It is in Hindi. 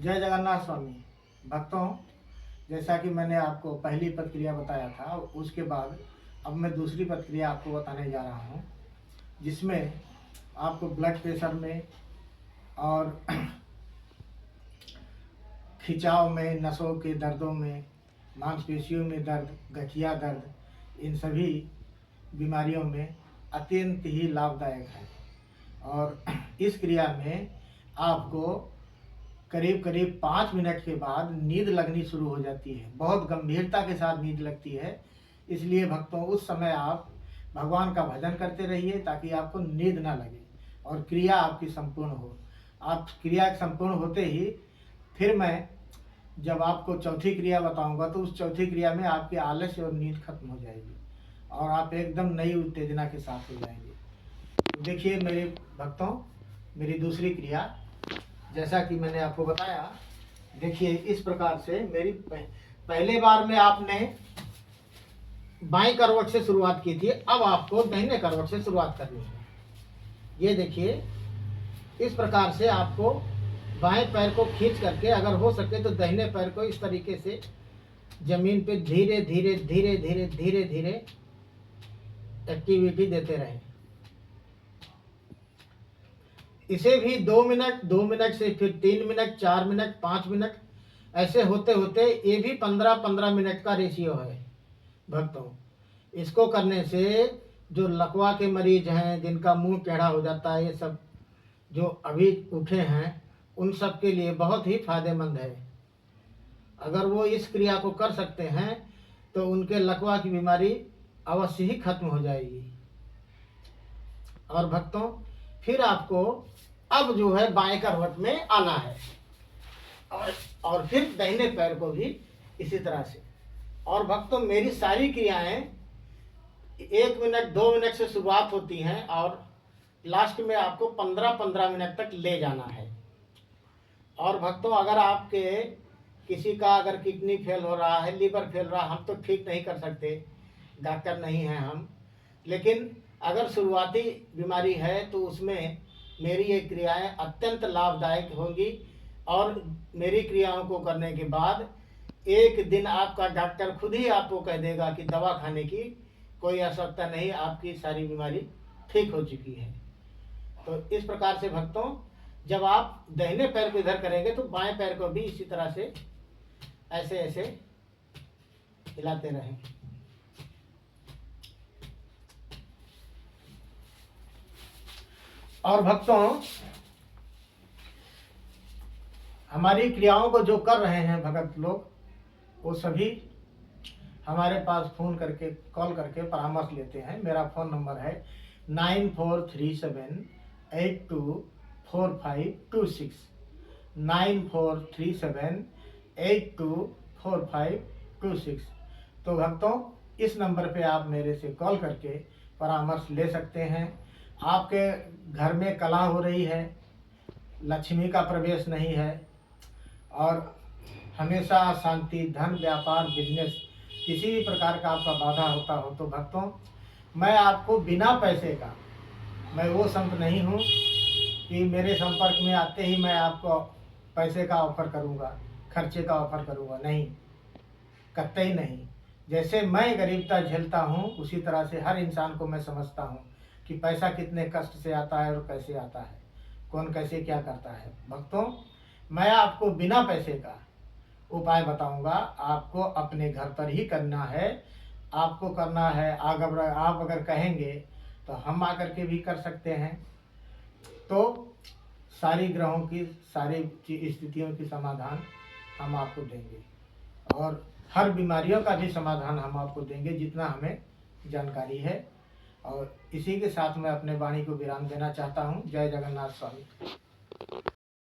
जय जगन्नाथ स्वामी। भक्तों, जैसा कि मैंने आपको पहली प्रतिक्रिया बताया था, उसके बाद अब मैं दूसरी प्रतिक्रिया आपको बताने जा रहा हूँ, जिसमें आपको ब्लड प्रेशर में और खिंचाव में, नसों के दर्दों में, मांसपेशियों में दर्द, गठिया दर्द, इन सभी बीमारियों में अत्यंत ही लाभदायक है। और इस क्रिया में आपको करीब करीब 5 मिनट के बाद नींद लगनी शुरू हो जाती है। बहुत गंभीरता के साथ नींद लगती है। इसलिए भक्तों, उस समय आप भगवान का भजन करते रहिए ताकि आपको नींद ना लगे और क्रिया आपकी संपूर्ण हो। आप क्रिया संपूर्ण होते ही फिर मैं जब आपको चौथी क्रिया बताऊंगा तो उस चौथी क्रिया में आपकी आलस्य और नींद खत्म हो जाएगी और आप एकदम नई उत्तेजना के साथ हो जाएंगे। तो देखिए मेरे भक्तों, मेरी दूसरी क्रिया, जैसा कि मैंने आपको बताया, देखिए इस प्रकार से मेरी पहले बार में आपने बाईं करवट से शुरुआत की थी, अब आपको दाहिने करवट से शुरुआत करनी है। ये देखिए इस प्रकार से आपको बाएं पैर को खींच करके, अगर हो सके तो दाहिने पैर को इस तरीके से जमीन पे धीरे धीरे धीरे धीरे धीरे धीरे एक्टिविटी देते रहें। इसे भी 2 मिनट, 2 मिनट से फिर 3 मिनट, 4 मिनट, 5 मिनट, ऐसे होते होते ये भी 15-15 मिनट का रेशियो है। भक्तों, इसको करने से जो लकवा के मरीज हैं, जिनका मुंह टेढ़ा हो जाता है, ये सब जो अभी उठे हैं, उन सब के लिए बहुत ही फायदेमंद है। अगर वो इस क्रिया को कर सकते हैं तो उनके लकवा की बीमारी अवश्य ही खत्म हो जाएगी। और भक्तों, फिर आपको अब जो है बाएं करवट में आना है और फिर दाहिने पैर को भी इसी तरह से। और भक्तों, मेरी सारी क्रियाएं 1 मिनट, 2 मिनट से शुरुआत होती हैं और लास्ट में आपको 15-15 मिनट तक ले जाना है। और भक्तों, अगर आपके किसी का अगर किडनी फेल हो रहा है, लीवर फेल रहा है, हम तो ठीक नहीं कर सकते, डॉक्टर नहीं हैं हम, लेकिन अगर शुरुआती बीमारी है तो उसमें मेरी ये क्रियाएं अत्यंत लाभदायक होंगी। और मेरी क्रियाओं को करने के बाद एक दिन आपका डॉक्टर खुद ही आपको कह देगा कि दवा खाने की कोई आवश्यकता नहीं, आपकी सारी बीमारी ठीक हो चुकी है। तो इस प्रकार से भक्तों, जब आप दाहिने पैर को इधर करेंगे तो बाएं पैर को भी इसी तरह से ऐसे ऐसे हिलाते रहें। और भक्तों, हमारी क्रियाओं को जो कर रहे हैं भगत लोग, वो सभी हमारे पास फोन करके, कॉल करके परामर्श लेते हैं। मेरा फोन नंबर है 9437824526, 9437824526। तो भक्तों, इस नंबर पे आप मेरे से कॉल करके परामर्श ले सकते हैं। आपके घर में कलह हो रही है, लक्ष्मी का प्रवेश नहीं है और हमेशा शांति, धन, व्यापार, बिजनेस, किसी भी प्रकार का आपका बाधा होता हो, तो भक्तों, मैं आपको बिना पैसे का, मैं वो संत नहीं हूँ कि मेरे संपर्क में आते ही मैं आपको पैसे का ऑफर करूँगा, खर्चे का ऑफर करूँगा, नहीं, कतई नहीं। जैसे मैं गरीबता झेलता हूँ, उसी तरह से हर इंसान को मैं समझता हूँ कि पैसा कितने कष्ट से आता है और कैसे आता है, कौन कैसे क्या करता है। भक्तों, मैं आपको बिना पैसे का उपाय बताऊंगा। आपको अपने घर पर ही करना है, आपको करना है। आप अगर कहेंगे तो हम आकर के भी कर सकते हैं। तो सारी ग्रहों की, सारी स्थितियों की समाधान हम आपको देंगे और हर बीमारियों का भी समाधान हम आपको देंगे, जितना हमें जानकारी है। और इसी के साथ मैं अपने वाणी को विराम देना चाहता हूँ। जय जगन्नाथ स्वामी।